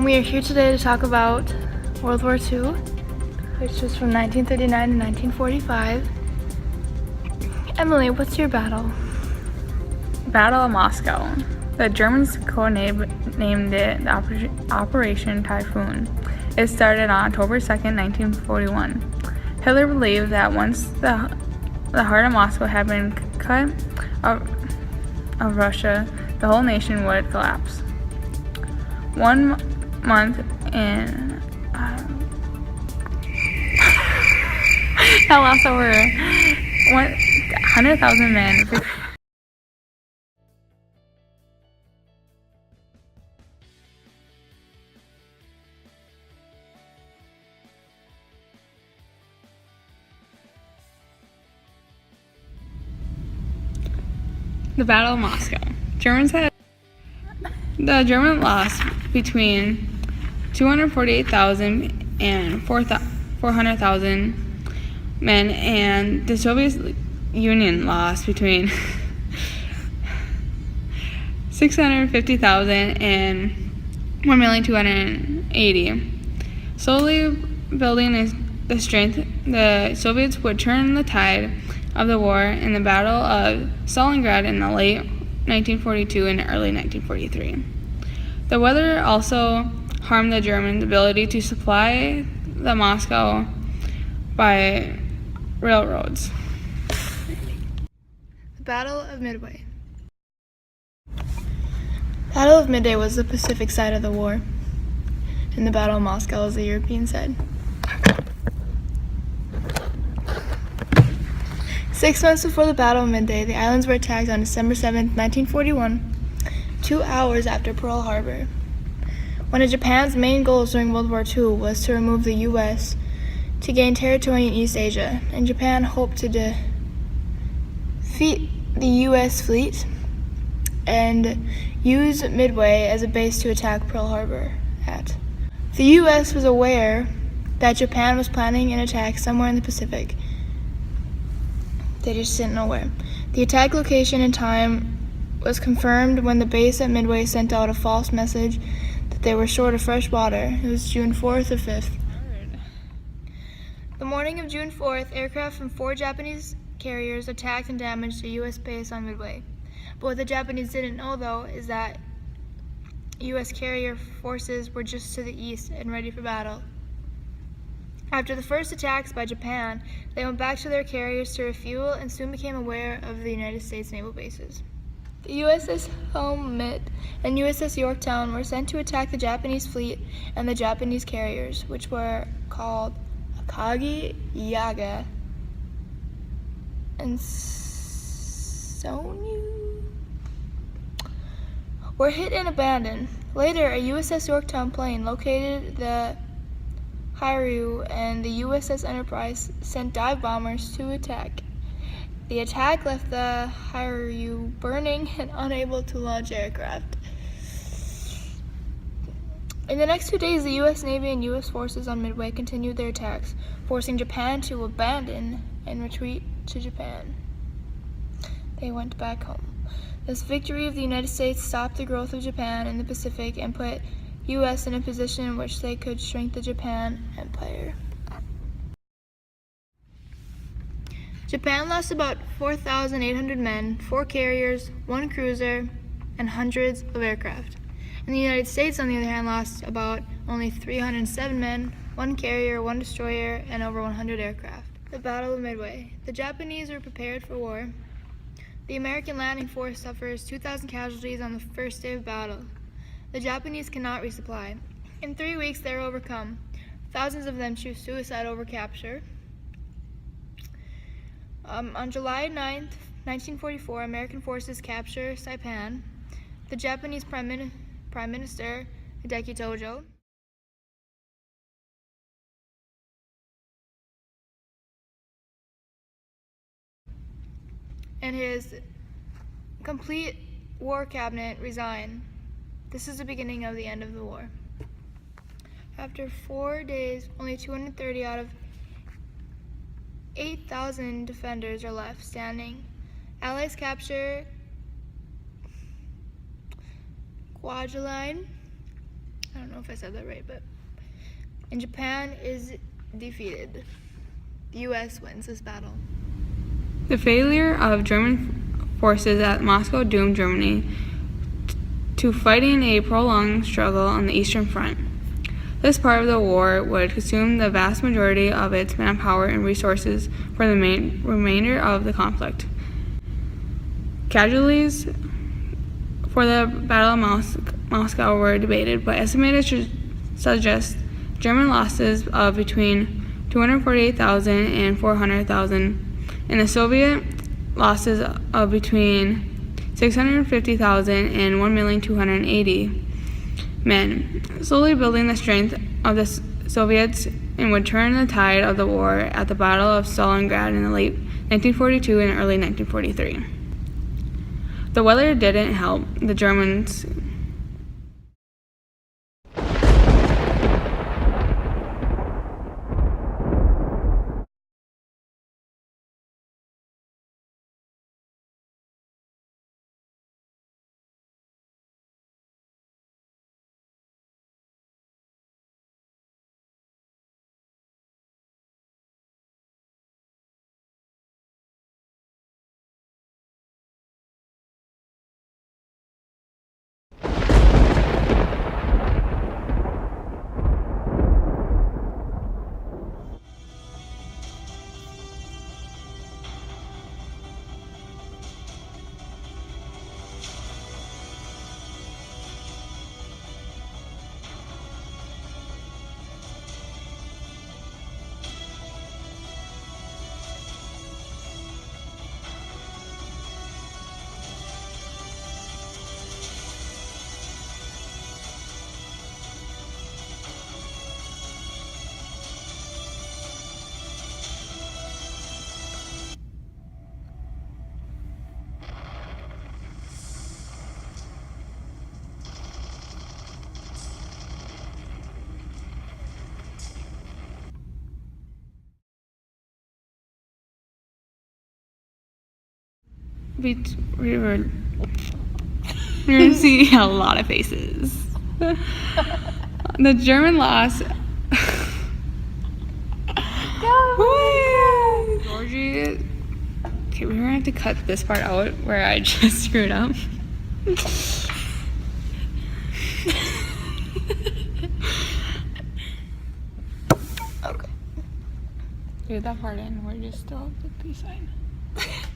We are here today to talk about World War II, which was from 1939 to 1945. Emily, what's your battle? Battle of Moscow. The Germans codenamed it Operation Typhoon. It started on October 2nd, 1941. Hitler believed that once the heart of Moscow had been cut of Russia, the whole nation would collapse. 1 month in that lost over 100,000 men. The Battle of Moscow. The German lost between 248,000 and 400,000 men, and the Soviet Union lost between 650,000 and 1,280,000. Slowly building the strength, the Soviets would turn the tide of the war in the Battle of Stalingrad in the late 1942 and early 1943. The weather also harmed the Germans' ability to supply the Moscow by railroads. The Battle of Midway. Battle of Midway was the Pacific side of the war, and the Battle of Moscow was the European side. 6 months before the Battle of Midway, the islands were attacked on December 7, 1941, 2 hours after Pearl Harbor. One of Japan's main goals during World War II was to remove the U.S. to gain territory in East Asia, and Japan hoped to defeat the U.S. fleet and use Midway as a base to attack Pearl Harbor at. The U.S. was aware that Japan was planning an attack somewhere in the Pacific. They just didn't know where. The attack location and time was confirmed when the base at Midway sent out a false message that they were short of fresh water. It was June 4th or 5th. The morning of June 4th, aircraft from 4 Japanese carriers attacked and damaged a U.S. base on Midway. But what the Japanese didn't know, though, is that U.S. carrier forces were just to the east and ready for battle. After the first attacks by Japan, they went back to their carriers to refuel and soon became aware of the United States naval bases. The USS Helmet and USS Yorktown were sent to attack the Japanese fleet and the Japanese carriers, which were called Akagi, Yaga, and Sonyu, were hit and abandoned. Later, a USS Yorktown plane located the Hiryu, and the USS Enterprise sent dive bombers to attack. The attack left the Hiryu burning and unable to launch aircraft. In the next 2 days, the U.S. Navy and U.S. forces on Midway continued their attacks, forcing Japan to abandon and retreat to Japan. They went back home. This victory of the United States stopped the growth of Japan in the Pacific and put U.S. in a position in which they could shrink the Japan Empire. Japan lost about 4,800 men, 4 carriers, 1 cruiser, and hundreds of aircraft. And the United States, on the other hand, lost about only 307 men, 1 carrier, 1 destroyer, and over 100 aircraft. The Battle of Midway. The Japanese were prepared for war. The American landing force suffers 2,000 casualties on the first day of battle. The Japanese cannot resupply. In 3 weeks, they are overcome. Thousands of them choose suicide over capture. On July 9th, 1944, American forces capture Saipan. The Japanese Prime Minister, Hideki Tojo, and his complete war cabinet resign. This is the beginning of the end of the war. After 4 days, only 230 out of 8,000 defenders are left standing. Allies capture Kwajalein, I don't know if I said that right, but. And Japan is defeated. The U.S. wins this battle. The failure of German forces at Moscow doomed Germany to fighting a prolonged struggle on the Eastern Front. This part of the war would consume the vast majority of its manpower and resources for the remainder of the conflict. Casualties for the Battle of Moscow were debated, but estimated suggest German losses of between 248,000 and 400,000, and the Soviet losses of between 650,000 and 1,280,000 men, slowly building the strength of the Soviets and would turn the tide of the war at the Battle of Stalingrad in the late 1942 and early 1943. The weather didn't help the Germans. You're gonna see a lot of faces. The German loss. Georgie. Okay, we're gonna have to cut this part out where I just screwed up. Okay. Leave that part in. We're just still at the B side.